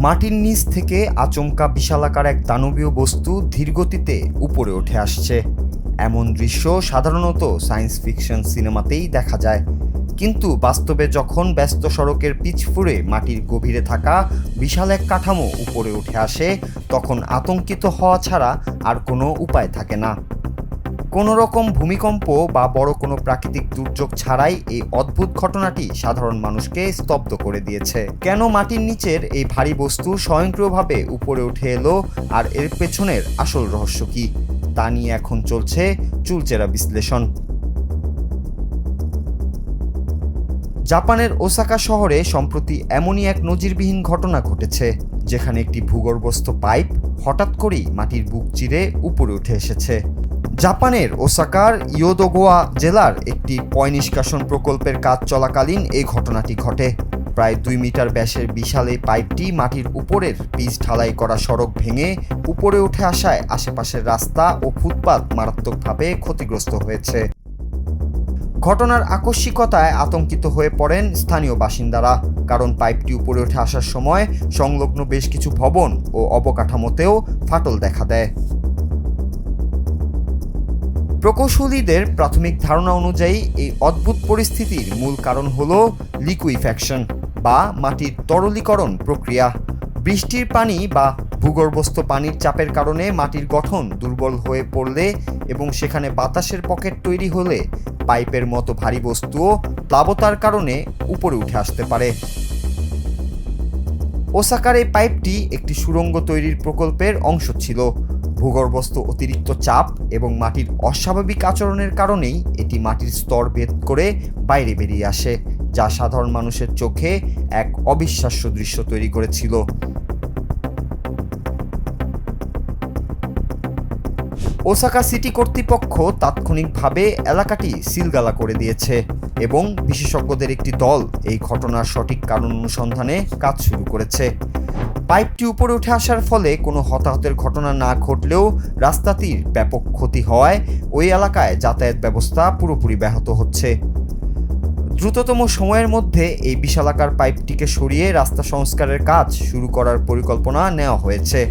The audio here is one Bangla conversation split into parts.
মাটির নিচ থেকে আচমকা বিশালাকার এক দানবীয় বস্তু ধীরগতিতে উপরে উঠে আসছে। এমন দৃশ্য সাধারণত সায়েন্স ফিকশন সিনেমাতেই দেখা যায়, কিন্তু বাস্তবে যখন ব্যস্ত সড়কের পিচ ফুঁড়ে মাটির গভীরে থাকা বিশাল এক কাঠামো উপরে উঠে আসে, তখন আতঙ্কিত হওয়া ছাড়া আর কোনো উপায় থাকে না। কোনো রকম ভূমিকম্প বা বড় কোনো প্রাকৃতিক দুর্যোগ ছাড়াই এই অদ্ভুত ঘটনাটি সাধারণ মানুষকে স্তব্ধ করে দিয়েছে। কেন মাটির নিচের এই ভারী বস্তু স্বয়ংক্রিয়ভাবে উপরে উঠে এলো, আর এর পেছনের আসল রহস্য কী, তা নিয়ে এখন চলছে চুলচেরা বিশ্লেষণ। জাপানের ওসাকা শহরে সম্প্রতি এমনই এক নজিরবিহীন ঘটনা ঘটেছে, যেখানে একটি ভূগর্ভস্থ পাইপ হঠাৎ করেই মাটির বুক চিরে উপরে উঠে এসেছে। জাপানের ওসাকার ইয়োদোগোয়া জেলার একটি পয় নিষ্কাশন প্রকল্পের কাজ চলাকালীন এই ঘটনাটি ঘটে। প্রায় 2 মিটার ব্যাসের বিশাল এই পাইপটি মাটির উপরের পিচ ঢালাই করা সড়ক ভেঙে উপরে উঠে আসায় আশেপাশের রাস্তা ও ফুটপাত মারাত্মকভাবে ক্ষতিগ্রস্ত হয়েছে। ঘটনার আকস্মিকতায় আতঙ্কিত হয়ে পড়েন স্থানীয় বাসিন্দারা, কারণ পাইপটি উপরে উঠে আসার সময় সংলগ্ন বেশ কিছু ভবন ও অবকাঠামোতেও ফাটল দেখা দেয়। প্রকৌশলীদের প্রাথমিক ধারণা অনুযায়ী এই অদ্ভুত পরিস্থিতির মূল কারণ হল লিকুইফ্যাকশন বা মাটির তরলীকরণ প্রক্রিয়া। বৃষ্টির পানি বা ভূগর্ভস্থ পানির চাপের কারণে মাটির গঠন দুর্বল হয়ে পড়লে এবং সেখানে বাতাসের পকেট তৈরি হলে পাইপের মতো ভারী বস্তুও প্লাবতার কারণে উপরে উঠে আসতে পারে। ওসাকার এই পাইপটি একটি সুড়ঙ্গ তৈরির প্রকল্পের অংশ ছিল। ভূগর্ভস্থ অতিরিক্ত চাপ এবং মাটির অস্বাভাবিক আচরণের কারণেই এটি মাটির স্তর ভেদ করে বাইরে বেরিয়ে আসে, যা সাধারণ মানুষের চোখে এক অবিশ্বাস্য দৃশ্য তৈরি করেছিল। ওসাকা সিটি কর্তৃপক্ষ তাৎক্ষণিকভাবে এলাকাটি সিলগালা করে দিয়েছে এবং বিশেষজ্ঞদের একটি দল এই ঘটনার সঠিক কারণ অনুসন্ধানে কাজ শুরু করেছে। পাইপটি উপরে উঠে আসার ফলে কোনো হতাহতের ঘটনা না ঘটলেও রাস্তাটির ব্যাপক ক্ষতি হওয়ায় ওই এলাকায় যাতায়াত ব্যবস্থা পুরোপুরি ব্যাহত হচ্ছে। দ্রুততম সময়ের মধ্যে এই বিশালাকার পাইপটিকে সরিয়ে রাস্তা সংস্কারের কাজ শুরু করার পরিকল্পনা নেওয়া হয়েছে।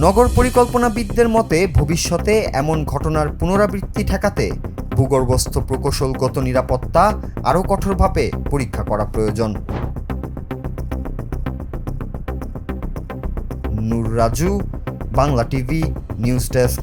নগর পরিকল্পনাবিদদের মতে ভবিষ্যতে এমন ঘটনার পুনরাবৃত্তি ঠেকাতে ভূগর্ভস্থ প্রকৌশলগত নিরাপত্তা আরও কঠোরভাবে পরীক্ষা করা প্রয়োজন। Noor Raju, Bangla TV, news desk.